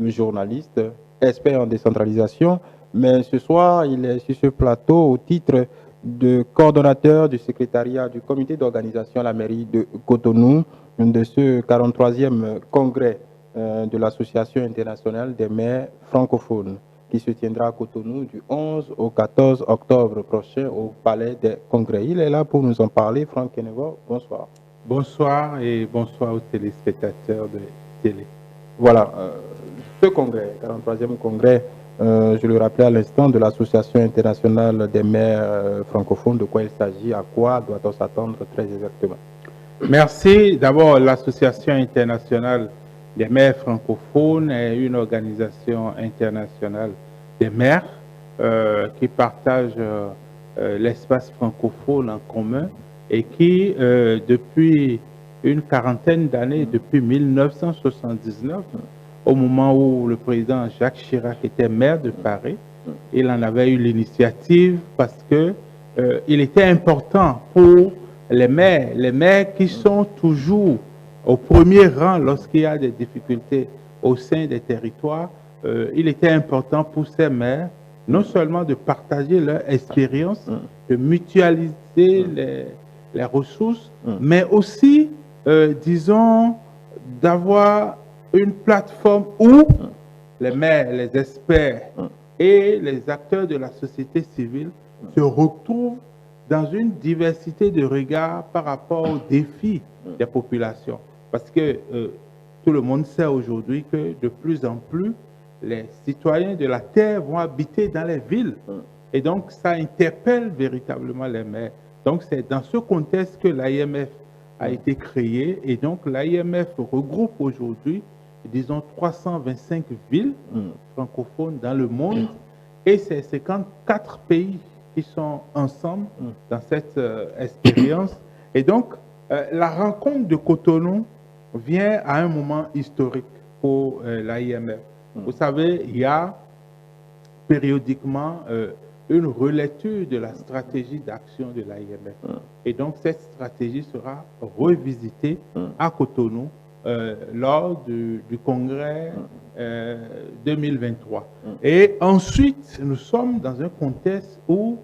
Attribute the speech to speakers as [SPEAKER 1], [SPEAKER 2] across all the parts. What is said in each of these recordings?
[SPEAKER 1] journaliste, expert en décentralisation, mais ce soir, il est sur ce plateau au titre de coordonnateur du secrétariat du comité d'organisation à la mairie de Cotonou, de ce 43e congrès de l'Association internationale des maires francophones, qui se tiendra à Cotonou du 11 au 14 octobre prochain au Palais des Congrès. Il est là pour nous en parler. Franck Kenego, bonsoir.
[SPEAKER 2] Bonsoir et bonsoir aux téléspectateurs de télé.
[SPEAKER 1] Voilà, ce congrès, 43e congrès, je le rappelais à l'instant, de l'Association internationale des maires francophones, de quoi il s'agit, à quoi doit-on s'attendre très exactement?
[SPEAKER 2] Merci. D'abord, l'Association internationale des maires francophones est une organisation internationale des maires qui partage l'espace francophone en commun et qui, depuis une quarantaine d'années, depuis 1979, au moment où le président Jacques Chirac était maire de Paris, il en avait eu l'initiative parce que il était important pour les maires qui sont toujours au premier rang lorsqu'il y a des difficultés au sein des territoires. Il était important pour ces maires non seulement de partager leur expérience, de mutualiser les ressources, mais aussi, disons, d'avoir une plateforme où les maires, les experts et les acteurs de la société civile se retrouvent dans une diversité de regards par rapport aux défis des populations. Parce que tout le monde sait aujourd'hui que de plus en plus, les citoyens de la Terre vont habiter dans les villes. Et donc, ça interpelle véritablement les maires. Donc, c'est dans ce contexte que l'AIMF a été créé. Et donc, l'AIMF regroupe aujourd'hui, disons, 325 villes francophones dans le monde. Et c'est 54 pays qui sont ensemble dans cette expérience. Et donc, la rencontre de Cotonou vient à un moment historique pour l'AIMF. Vous savez, il y a périodiquement une relecture de la stratégie d'action de l'AIMF. Et donc, cette stratégie sera revisitée à Cotonou lors du congrès 2023. Et ensuite, nous sommes dans un contexte où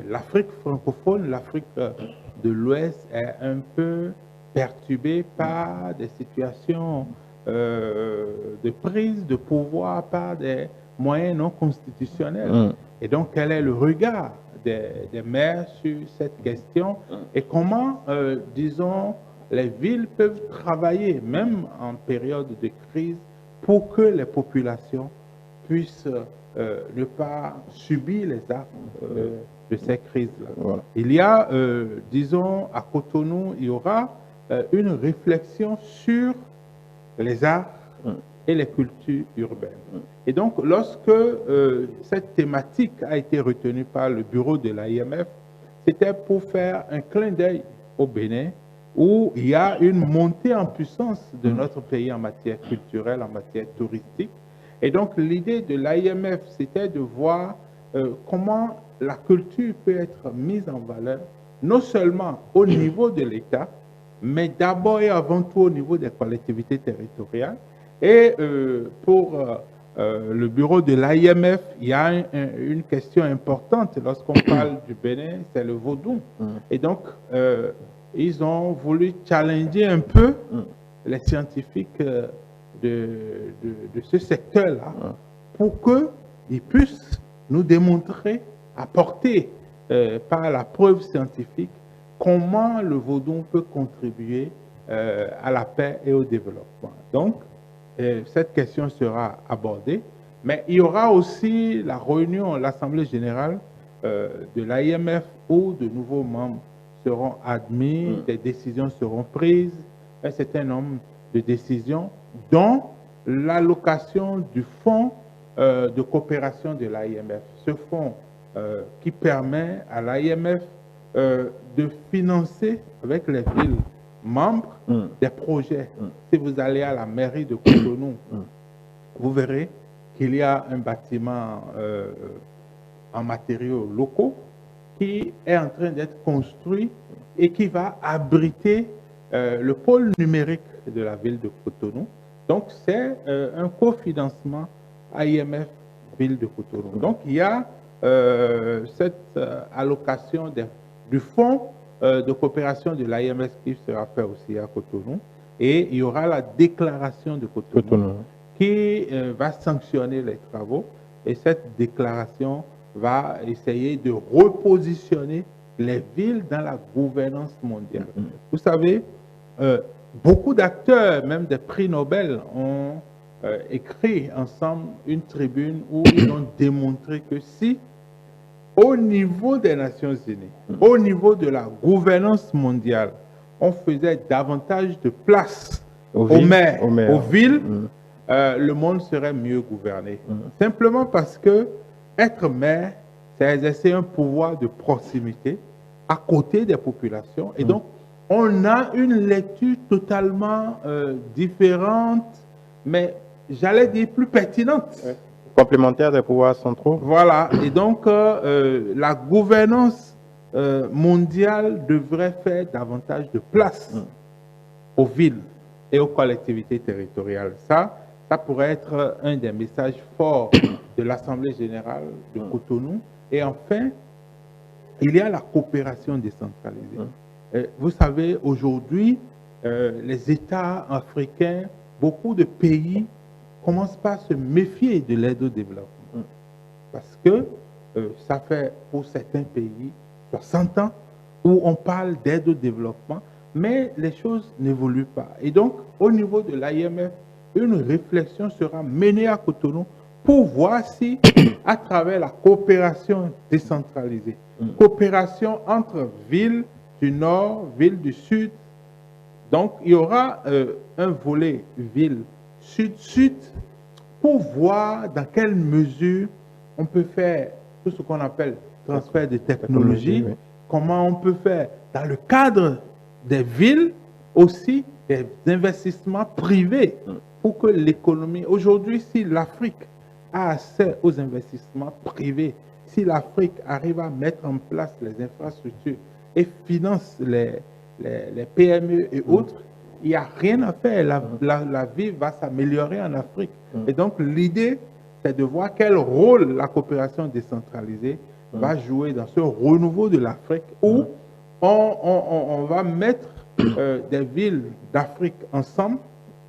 [SPEAKER 2] l'Afrique francophone, l'Afrique de l'Ouest est un peu perturbée par des situations de prise de pouvoir par des moyens non constitutionnels. Et donc, quel est le regard des maires sur cette question et comment, disons, les villes peuvent travailler, même en période de crise, pour que les populations puissent ne pas subir les actes de ces crises-là.
[SPEAKER 1] Voilà.
[SPEAKER 2] Il y a, disons, à Cotonou, il y aura une réflexion sur les arts et les cultures urbaines. Et donc, lorsque cette thématique a été retenue par le bureau de l'AIMF, c'était pour faire un clin d'œil au Bénin, où il y a une montée en puissance de notre pays en matière culturelle, en matière touristique. Et donc, l'idée de l'AIMF, c'était de voir comment la culture peut être mise en valeur, non seulement au niveau de l'État, mais d'abord et avant tout au niveau des collectivités territoriales. Et pour le bureau de l'AIMF, il y a une question importante lorsqu'on parle du Bénin, c'est le vaudou. Et donc, ils ont voulu challenger un peu les scientifiques de ce secteur-là pour qu'ils puissent nous démontrer, apporter par la preuve scientifique, comment le vaudou peut contribuer à la paix et au développement. Donc, cette question sera abordée, mais il y aura aussi la réunion, l'Assemblée générale de l'AIMF où de nouveaux membres seront admis, des décisions seront prises, un certain nombre de décisions, dont l'allocation du fonds de coopération de l'AIMF. Ce fonds qui permet à l'AIMF de financer avec les villes membres des projets. Si vous allez à la mairie de Cotonou, vous verrez qu'il y a un bâtiment en matériaux locaux qui est en train d'être construit et qui va abriter le pôle numérique de la ville de Cotonou. Donc, c'est un cofinancement AIMF Ville de Cotonou. Donc, il y a cette allocation du fonds de coopération de l'AIMF qui sera fait aussi à Cotonou. Et il y aura la déclaration de Cotonou qui va sanctionner les travaux. Et cette déclaration va essayer de repositionner les villes dans la gouvernance mondiale. Vous savez, beaucoup d'acteurs, même des prix Nobel, ont écrit ensemble une tribune où ils ont démontré que si, au niveau des Nations Unies, au niveau de la gouvernance mondiale, on faisait davantage de place aux maires, aux villes, le monde serait mieux gouverné. Simplement parce que être maire, c'est exercer un pouvoir de proximité à côté des populations. Et donc, on a une lecture totalement différente, mais j'allais dire plus pertinente.
[SPEAKER 1] Complémentaire des pouvoirs centraux.
[SPEAKER 2] Voilà. Et donc, la gouvernance mondiale devrait faire davantage de place aux villes et aux collectivités territoriales. Ça pourrait être un des messages forts de l'Assemblée générale de Cotonou. Et enfin, il y a la coopération décentralisée. Vous savez, aujourd'hui, les États africains, beaucoup de pays commencent par se méfier de l'aide au développement. Parce que ça fait pour certains pays 60 ans où on parle d'aide au développement, mais les choses n'évoluent pas. Et donc, au niveau de l'AIMF, une réflexion sera menée à Cotonou pour voir si, à travers la coopération décentralisée, coopération entre villes du nord, villes du sud, donc il y aura un volet ville sud-sud pour voir dans quelle mesure on peut faire tout ce qu'on appelle transfert de technologie, comment on peut faire dans le cadre des villes aussi des investissements privés pour que l'économie... Aujourd'hui, si l'Afrique a accès aux investissements privés, si l'Afrique arrive à mettre en place les infrastructures et finance les PME et autres, il n'y a rien à faire. La vie va s'améliorer en Afrique. Et donc, l'idée, c'est de voir quel rôle la coopération décentralisée va jouer dans ce renouveau de l'Afrique où on va mettre des villes d'Afrique ensemble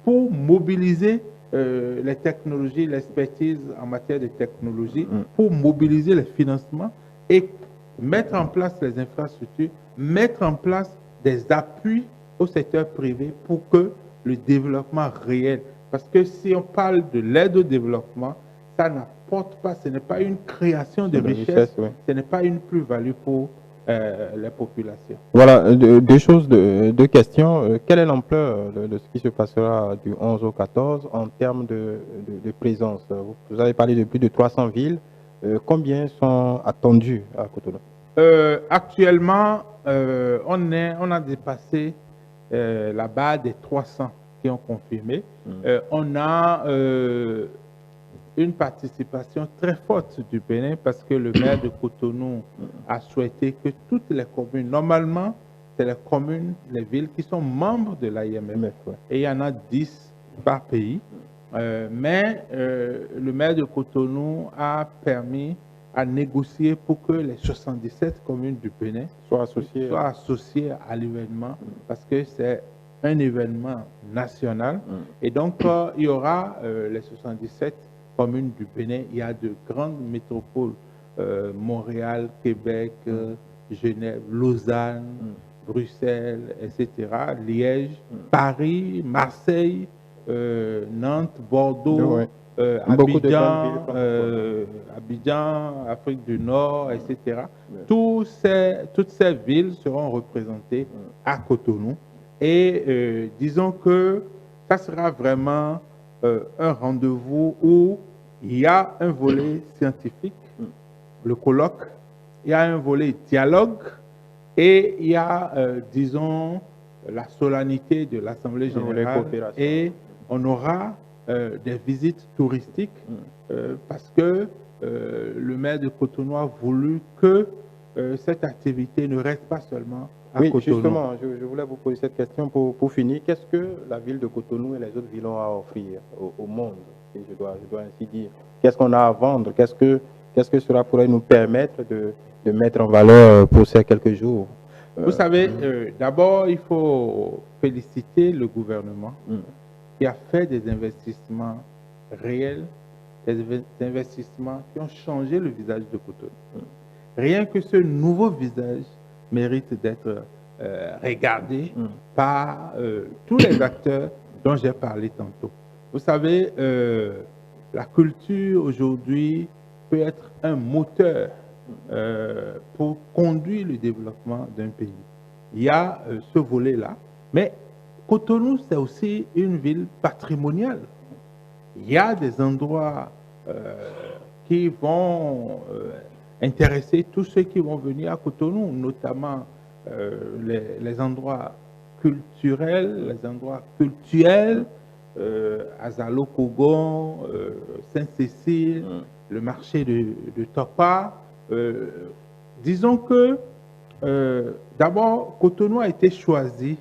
[SPEAKER 2] pour mobiliser les technologies, l'expertise en matière de technologie, pour mobiliser les financements et mettre en place les infrastructures, mettre en place des appuis au secteur privé pour que le développement réel, parce que si on parle de l'aide au développement, ça n'apporte pas, ce n'est pas une création de richesse, ce n'est pas une plus-value pour les populations.
[SPEAKER 1] Voilà, deux questions. Quelle est l'ampleur de ce qui se passera du 11 au 14 en termes de présence? Vous avez parlé de plus de 300 villes. Combien sont attendues à Cotonou?
[SPEAKER 2] Actuellement, on a dépassé la barre des 300 qui ont confirmé. On a une participation très forte du Bénin parce que le maire de Cotonou a souhaité que toutes les communes, normalement, c'est les communes, les villes qui sont membres de l'AIMF, et il y en a 10 par pays. Mais le maire de Cotonou a permis à négocier pour que les 77 communes du Bénin soient associées à l'événement parce que c'est un événement national. Et donc, il y aura les 77 communes du Bénin. Il y a de grandes métropoles, Montréal, Québec, Genève, Lausanne, Bruxelles, etc., Liège, Paris, Marseille, Nantes, Bordeaux, Abidjan, Afrique du Nord, etc. Toutes ces villes seront représentées à Cotonou. Et disons que ça sera vraiment un rendez-vous où il y a un volet scientifique, le colloque, il y a un volet dialogue et il y a, disons, la solennité de l'Assemblée générale et on aura des visites touristiques parce que le maire de Cotonou a voulu que cette activité ne reste pas seulement à
[SPEAKER 1] Oui,
[SPEAKER 2] Cotonou.
[SPEAKER 1] justement, je voulais vous poser cette question pour finir. Qu'est-ce que la ville de Cotonou et les autres villes ont à offrir au monde, si je dois ainsi dire? Qu'est-ce qu'on a à vendre? Qu'est-ce que cela pourrait nous permettre de mettre en valeur pour ces quelques jours?
[SPEAKER 2] Vous savez, d'abord, il faut féliciter le gouvernement qui a fait des investissements réels, des investissements qui ont changé le visage de Cotonou. Rien que ce nouveau visage mérite d'être regardé par tous les acteurs dont j'ai parlé tantôt. Vous savez, la culture aujourd'hui peut être un moteur pour conduire le développement d'un pays. Il y a ce volet-là, mais Cotonou, c'est aussi une ville patrimoniale. Il y a des endroits qui vont intéresser tous ceux qui vont venir à Cotonou, notamment les endroits culturels, les endroits cultuels, Azalo Kogon, Sainte-Cécile, le marché de Topa. Disons que d'abord, Cotonou a été choisi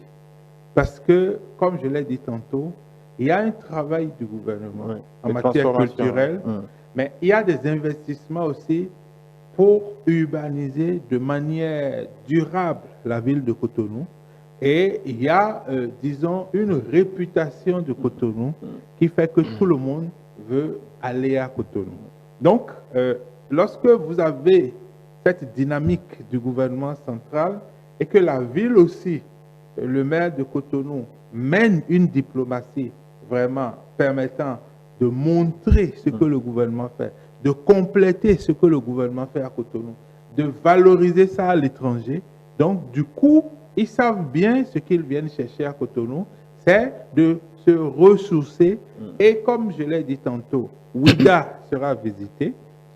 [SPEAKER 2] parce que, comme je l'ai dit tantôt, il y a un travail du gouvernement en matière culturelle, mais il y a des investissements aussi pour urbaniser de manière durable la ville de Cotonou. Et il y a, disons, une réputation de Cotonou qui fait que tout le monde veut aller à Cotonou. Donc, lorsque vous avez cette dynamique du gouvernement central et que la ville aussi, le maire de Cotonou, mène une diplomatie vraiment permettant de montrer ce que le gouvernement fait, de compléter ce que le gouvernement fait à Cotonou, de valoriser ça à l'étranger. Donc, du coup, ils savent bien ce qu'ils viennent chercher à Cotonou, c'est de se ressourcer. Et comme je l'ai dit tantôt, Ouida sera visité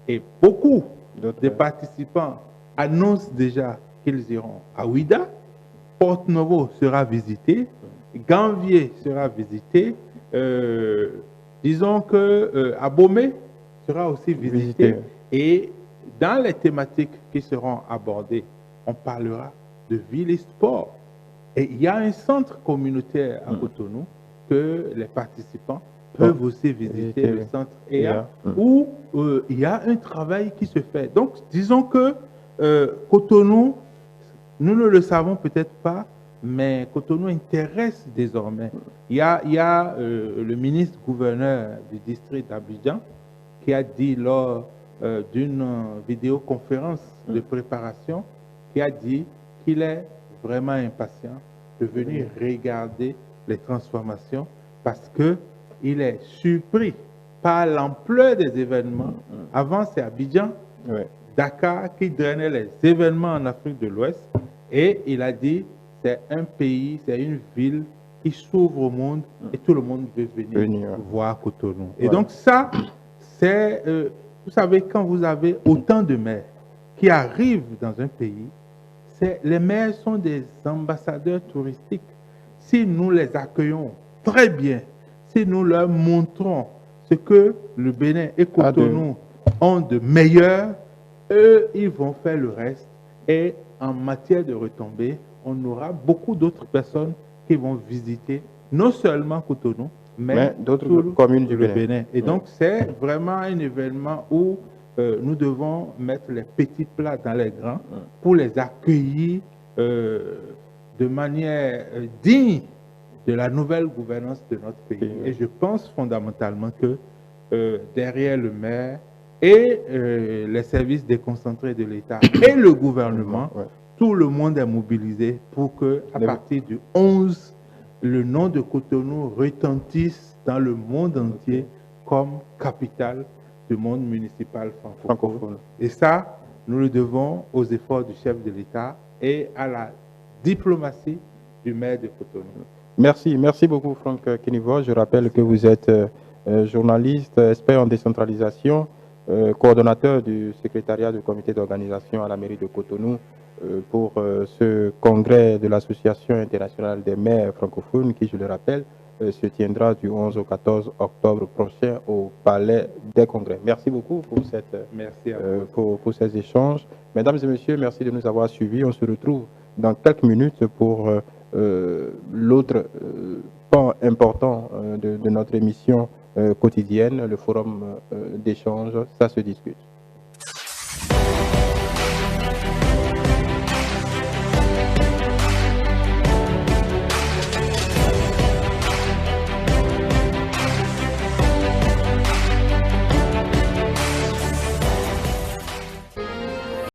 [SPEAKER 2] et beaucoup de participants annoncent déjà qu'ils iront à Ouida. Porte-Novo sera visité, Ganvier sera visité, disons que Abomey sera aussi visité. Et dans les thématiques qui seront abordées, on parlera de ville et sport. Et il y a un centre communautaire à Cotonou que les participants peuvent aussi visiter, le centre EA, où il y a un travail qui se fait. Donc, disons que Cotonou, nous ne le savons peut-être pas, mais Cotonou intéresse désormais. Il y a le ministre-gouverneur du district d'Abidjan qui a dit lors d'une vidéoconférence de préparation, qui a dit qu'il est vraiment impatient de venir regarder les transformations parce qu'il est surpris par l'ampleur des événements. Avant, c'est Abidjan, Dakar qui drainait les événements en Afrique de l'Ouest. Et il a dit, c'est un pays, c'est une ville qui s'ouvre au monde et tout le monde veut venir voir Cotonou. Et donc ça, c'est, vous savez, quand vous avez autant de maires qui arrivent dans un pays, les maires sont des ambassadeurs touristiques. Si nous les accueillons très bien, si nous leur montrons ce que le Bénin et Cotonou ont de meilleur, eux, ils vont faire le reste. Et en matière de retombées, on aura beaucoup d'autres personnes qui vont visiter non seulement Cotonou, mais d'autres communes du Bénin. Et donc, c'est vraiment un événement où nous devons mettre les petits plats dans les grands pour les accueillir de manière digne de la nouvelle gouvernance de notre pays. Et je pense fondamentalement que derrière le maire et les services déconcentrés de l'État et le gouvernement, tout le monde est mobilisé pour que, à partir du 11, le nom de Cotonou retentisse dans le monde entier comme capitale du monde municipal francophone. Et ça, nous le devons aux efforts du chef de l'État et à la diplomatie du maire de Cotonou.
[SPEAKER 1] Merci beaucoup Franck Kinivo. Je rappelle que vous êtes journaliste, expert en décentralisation, coordonnateur du secrétariat du comité d'organisation à la mairie de Cotonou pour ce congrès de l'Association internationale des maires francophones qui, je le rappelle, se tiendra du 11 au 14 octobre prochain au Palais des Congrès. Merci beaucoup pour,
[SPEAKER 2] Merci à vous.
[SPEAKER 1] pour ces échanges. Mesdames et messieurs, merci de nous avoir suivis. On se retrouve dans quelques minutes pour l'autre pan important de notre émission quotidienne, le forum d'échange. Ça se discute.